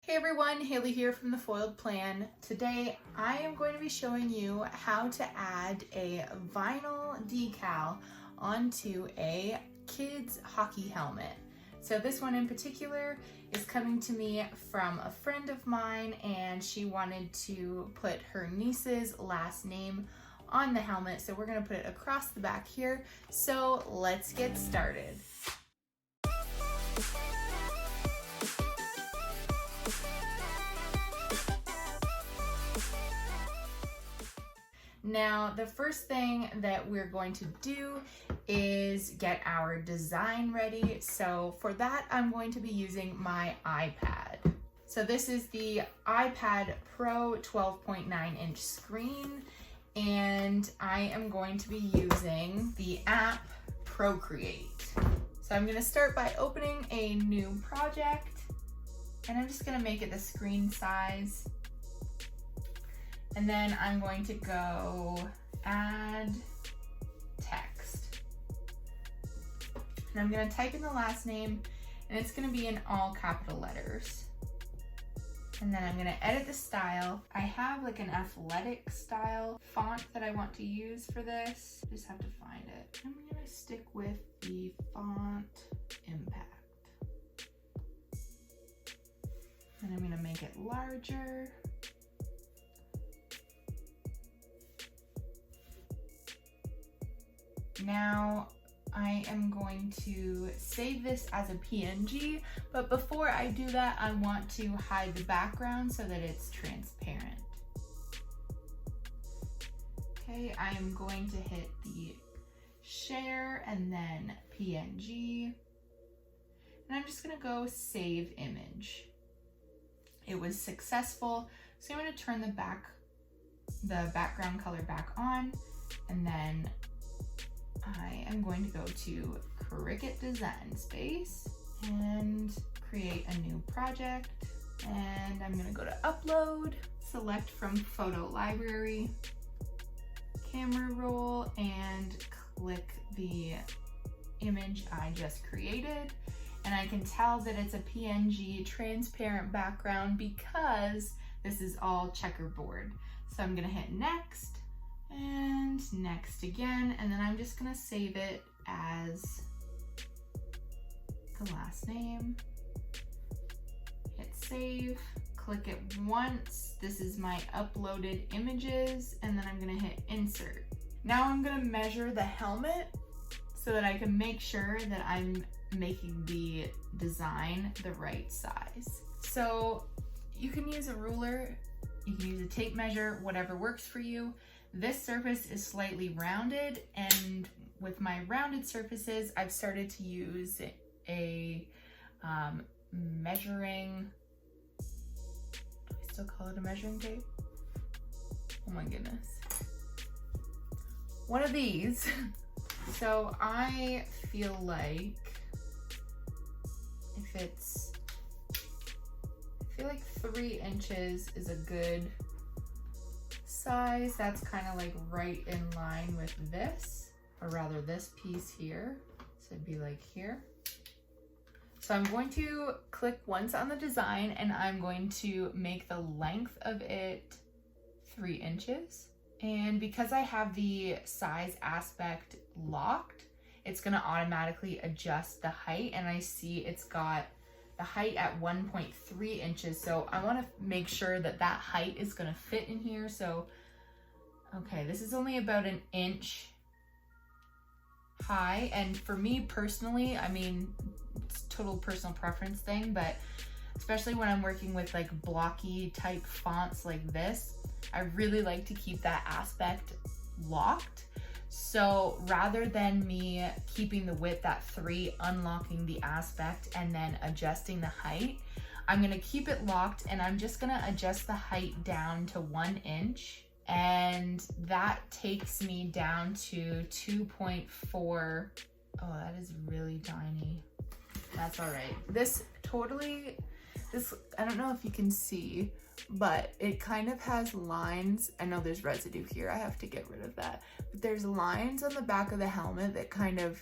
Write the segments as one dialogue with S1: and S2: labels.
S1: Hey everyone, Haley here from The Foiled Plan. Today I am going to be showing you how to add a vinyl decal onto a kid's hockey helmet. So this one in particular is coming to me from a friend of mine, and she wanted to put her niece's last name on the helmet. So we're going to put it across the back here. So let's get started. Now, the first thing that we're going to do is get our design ready. So for that, I'm going to be using my iPad. So this is the iPad Pro 12.9 inch screen, and I am going to be using the app Procreate. So I'm gonna start by opening a new project, and I'm just gonna make it the screen size. And then I'm going to go add text. And I'm going to type in the last name, and it's going to be in all capital letters. And then I'm going to edit the style. I have like an athletic style font that I want to use for this. Just have to find it. I'm going to stick with the font Impact. And I'm going to make it larger. Now I am going to save this as a PNG, but before I do that, I want to hide the background so that it's transparent. Okay, I am going to hit the share and then PNG, and I'm just gonna go save image. It was successful, so I'm gonna turn the background color back on, and then I am going to go to Cricut Design Space and create a new project. And I'm gonna go to Upload, select from Photo Library, Camera Roll, and click the image I just created. And I can tell that it's a PNG transparent background because this is all checkerboard. So I'm gonna hit Next. And next again, and then I'm just gonna save it as the last name. Hit save, click it once. This is my uploaded images, and then I'm gonna hit insert. Now I'm gonna measure the helmet so that I can make sure that I'm making the design the right size. So you can use a ruler, you can use a tape measure, whatever works for you. This surface is slightly rounded, and with my rounded surfaces, I've started to use a measuring, do I still call it a measuring tape? Oh my goodness. One of these. So I feel like I feel like 3 inches is a good size. That's kind of like right in line with this, or rather this piece here. So it'd be like here. So I'm going to click once on the design, and I'm going to make the length of it 3 inches. And because I have the size aspect locked, it's going to automatically adjust the height, and I see it's got the height at 1.3 inches. So I want to make sure that that height is going to fit in here. So, okay, this is only about 1 inch high. And for me personally, I mean, it's a total personal preference thing, but especially when I'm working with like blocky type fonts like this, I really like to keep that aspect locked. So rather than me keeping the width at 3, unlocking the aspect, and then adjusting the height, I'm gonna keep it locked, and I'm just gonna adjust the height down to 1 inch. And that takes me down to 2.4. Oh, that is really tiny. That's all right. This, I don't know if you can see, but it kind of has lines. I know there's residue here. I have to get rid of that. But there's lines on the back of the helmet that kind of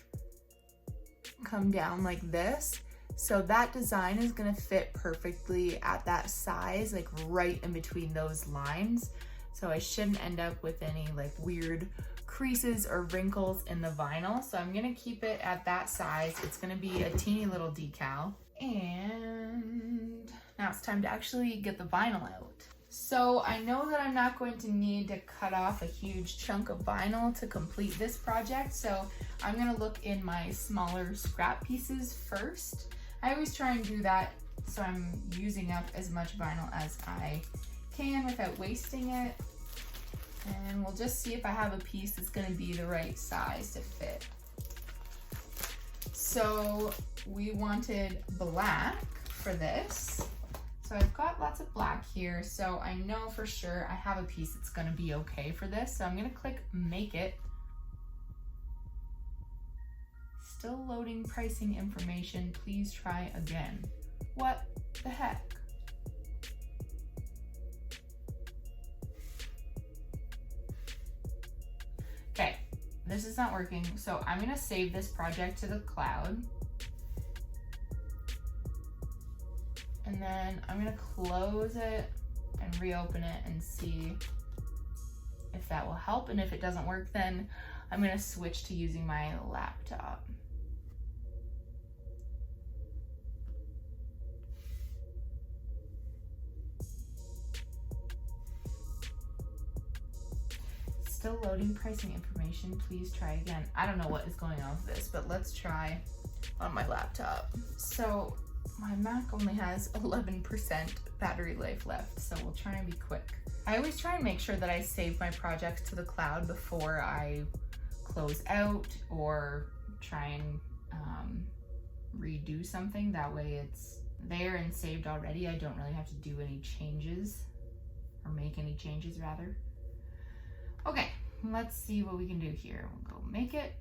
S1: come down like this. So that design is gonna fit perfectly at that size, like right in between those lines. So I shouldn't end up with any like weird creases or wrinkles in the vinyl. So I'm gonna keep it at that size. It's gonna be a teeny little decal. And now it's time to actually get the vinyl out. So I know that I'm not going to need to cut off a huge chunk of vinyl to complete this project. So I'm gonna look in my smaller scrap pieces first. I always try and do that so I'm using up as much vinyl as I can without wasting it. And we'll just see if I have a piece that's gonna be the right size to fit. So we wanted black for this. So I've got lots of black here, so I know for sure I have a piece that's gonna be okay for this. So I'm gonna click Make It. Still loading pricing information, please try again. What the heck? Okay, this is not working, so I'm gonna save this project to the cloud. And then I'm gonna close it and reopen it and see if that will help. And if it doesn't work, then I'm gonna switch to using my laptop. Still loading pricing information, please try again. I don't know what is going on with this, but let's try on my laptop. So my Mac only has 11% battery life left, so we'll try and be quick. I always try and make sure that I save my projects to the cloud before I close out or try and redo something. That way it's there and saved already. I don't really have to do any changes, or make any changes rather. Okay, let's see what we can do here. We'll go Make It.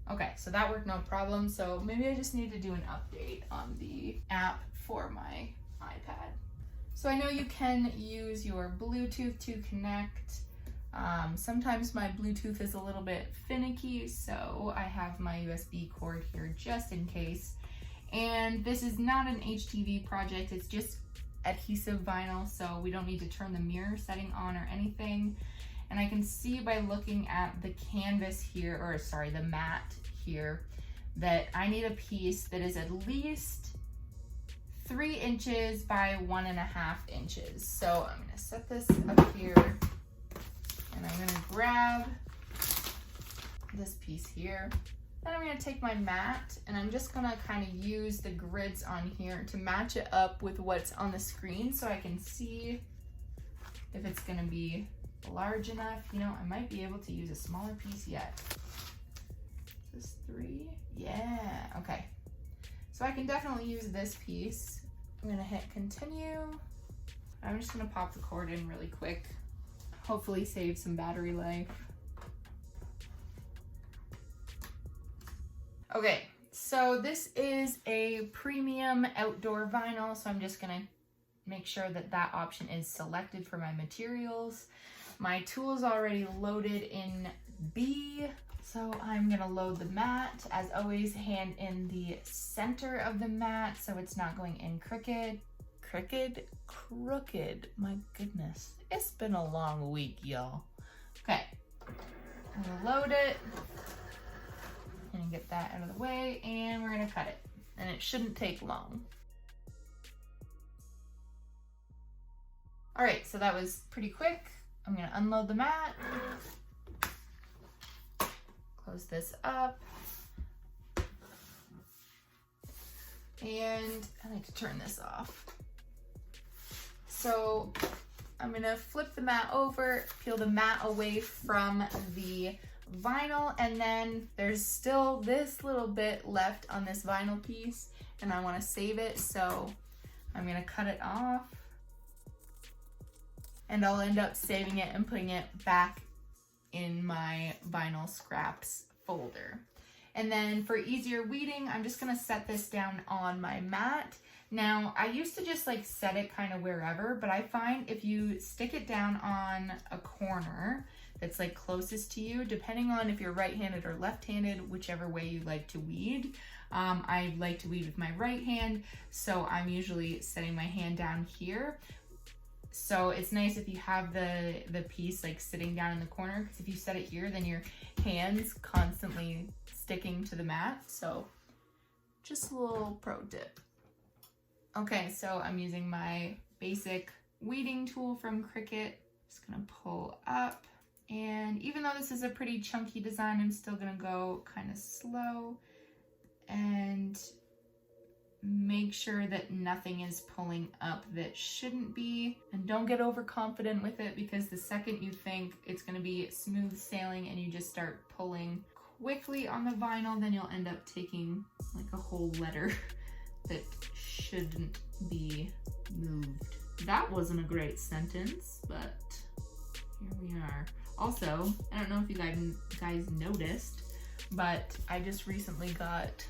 S1: Okay, so that worked no problem. So maybe I just need to do an update on the app for my iPad. So I know you can use your Bluetooth to connect. Sometimes my Bluetooth is a little bit finicky, so I have my USB cord here just in case. And this is not an HTV project, it's just adhesive vinyl, so we don't need to turn the mirror setting on or anything. And I can see by looking at the canvas here, or sorry, the mat here, that I need a piece that is at least 3 inches by 1.5 inches. So I'm gonna set this up here and I'm gonna grab this piece here. Then I'm gonna take my mat and I'm just gonna kind of use the grids on here to match it up with what's on the screen so I can see if it's gonna be large enough. You know, I might be able to use a smaller piece yet. Is this 3? Yeah, okay. So I can definitely use this piece. I'm gonna hit continue. I'm just gonna pop the cord in really quick. Hopefully save some battery life. Okay, so this is a premium outdoor vinyl, so I'm just gonna make sure that that option is selected for my materials. My tool's already loaded in B, so I'm gonna load the mat. As always, hand in the center of the mat so it's not going in crooked. Crooked, my goodness. It's been a long week, y'all. Okay, I'm gonna load it and get that out of the way, and we're gonna cut it. And it shouldn't take long. All right, so that was pretty quick. I'm gonna unload the mat, close this up, and I like to turn this off. So I'm gonna flip the mat over, peel the mat away from the vinyl, and then there's still this little bit left on this vinyl piece, and I wanna save it, so I'm gonna cut it off. And I'll end up saving it and putting it back in my vinyl scraps folder. And then for easier weeding, I'm just gonna set this down on my mat. Now, I used to just like set it kind of wherever, but I find if you stick it down on a corner that's like closest to you, depending on if you're right-handed or left-handed, whichever way you like to weed, I like to weed with my right hand, so I'm usually setting my hand down here. So it's nice if you have the piece like sitting down in the corner, because if you set it here, then your hand's constantly sticking to the mat. So just a little pro tip. Okay, so I'm using my basic weeding tool from Cricut. Just gonna pull up, and even though this is a pretty chunky design, I'm still gonna go kind of slow and make sure that nothing is pulling up that shouldn't be. And don't get overconfident with it, because the second you think it's gonna be smooth sailing and you just start pulling quickly on the vinyl, then you'll end up taking like a whole letter that shouldn't be moved. That wasn't a great sentence, but here we are. Also, I don't know if you guys noticed, but I just recently got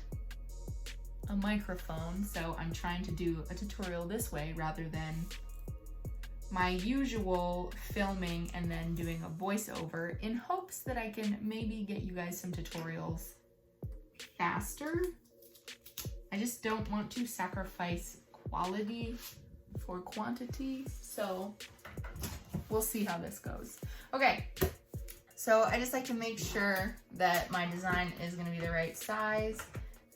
S1: a microphone, so I'm trying to do a tutorial this way rather than my usual filming and then doing a voiceover, in hopes that I can maybe get you guys some tutorials faster. I just don't want to sacrifice quality for quantity, so we'll see how this goes. Okay, so I just like to make sure that my design is going to be the right size,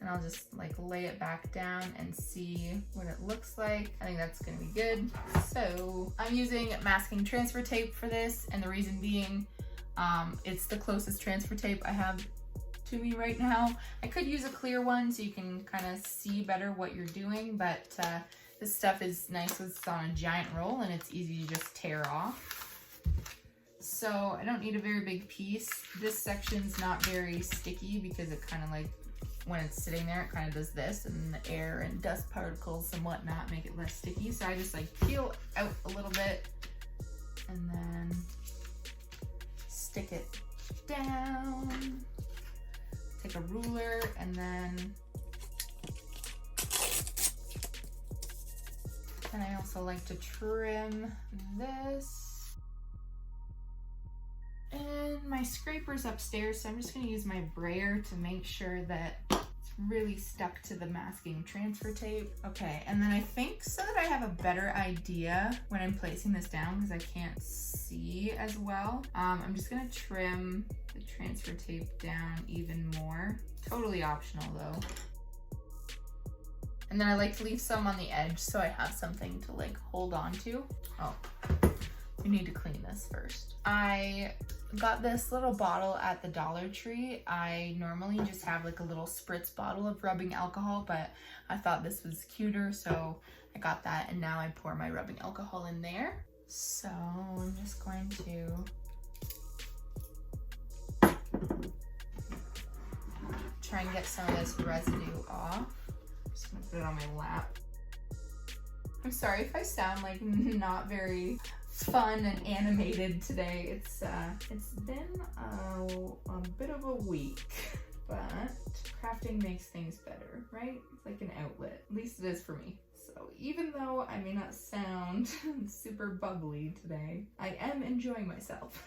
S1: and I'll just like lay it back down and see what it looks like. I think that's going to be good. So I'm using masking transfer tape for this, and the reason being it's the closest transfer tape I have to me right now. I could use a clear one so you can kind of see better what you're doing, but this stuff is nice when it's on a giant roll and it's easy to just tear off. So I don't need a very big piece. This section's not very sticky because it kind of like, when it's sitting there, it kind of does this, and the air and dust particles and whatnot make it less sticky. So I just like peel out a little bit and then stick it down. Take a ruler and then I also like to trim this. And my scraper's upstairs, so I'm just gonna use my brayer to make sure that it's really stuck to the masking transfer tape. Okay, and then I think so that I have a better idea when I'm placing this down, because I can't see as well, I'm just gonna trim the transfer tape down even more. Totally optional though. And then I like to leave some on the edge so I have something to like hold on to. Oh, we need to clean this first. I got this little bottle at the Dollar Tree. I normally just have like a little spritz bottle of rubbing alcohol, but I thought this was cuter, so I got that, and now I pour my rubbing alcohol in there. So I'm just going to try and get some of this residue off. Just gonna put it on my lap. I'm sorry if I sound like not very fun and animated today. It's been a bit of a week, but crafting makes things better, right? It's like an outlet. At least it is for me. So even though I may not sound super bubbly today, I am enjoying myself.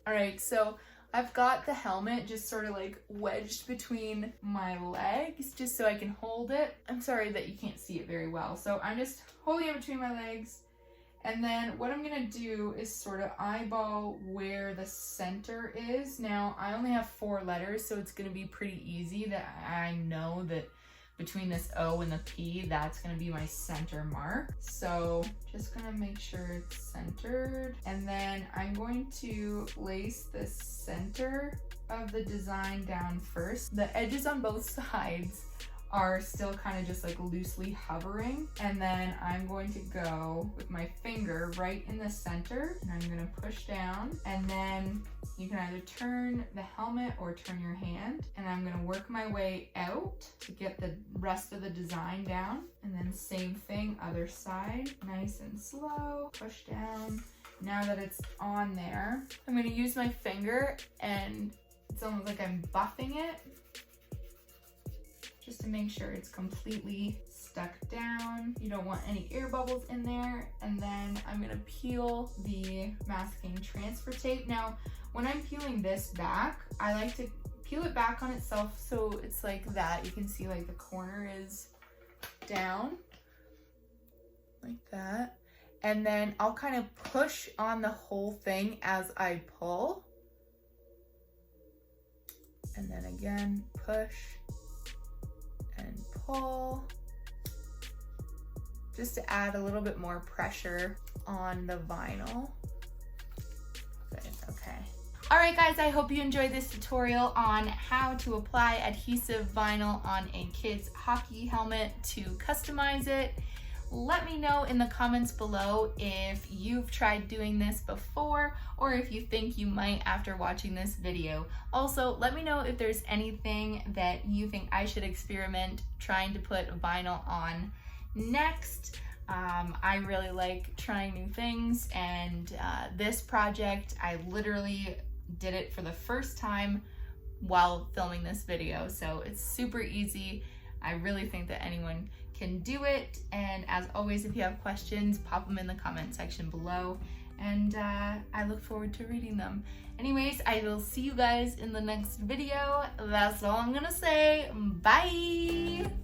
S1: All right, so I've got the helmet just sort of like wedged between my legs just so I can hold it. I'm sorry that you can't see it very well. So I'm just holding it between my legs. And then what I'm gonna do is sort of eyeball where the center is. Now, I only have 4 letters, so it's gonna be pretty easy that I know that between this O and the P, that's gonna be my center mark. So just gonna make sure it's centered. And then I'm going to place the center of the design down first. The edges on both sides are still kind of just like loosely hovering. And then I'm going to go with my finger right in the center, and I'm gonna push down, and then you can either turn the helmet or turn your hand, and I'm gonna work my way out to get the rest of the design down. And then same thing, other side, nice and slow, push down. Now that it's on there, I'm gonna use my finger, and it's almost like I'm buffing it, just to make sure it's completely stuck down. You don't want any air bubbles in there. And then I'm gonna peel the masking transfer tape. Now, when I'm peeling this back, I like to peel it back on itself so it's like that. You can see like the corner is down like that. And then I'll kind of push on the whole thing as I pull. And then again, push and pull. Just to add a little bit more pressure on the vinyl. Good, okay. All right guys, I hope you enjoyed this tutorial on how to apply adhesive vinyl on a kid's hockey helmet to customize it. Let me know in the comments below if you've tried doing this before or if you think you might after watching this video. Also, let me know if there's anything that you think I should experiment trying to put vinyl on next. I really like trying new things, and this project, I literally did it for the first time while filming this video, so it's super easy. I really think that anyone can do it, and as always, if you have questions, pop them in the comment section below, and I look forward to reading them. Anyways, I will see you guys in the next video. That's all I'm gonna say. Bye!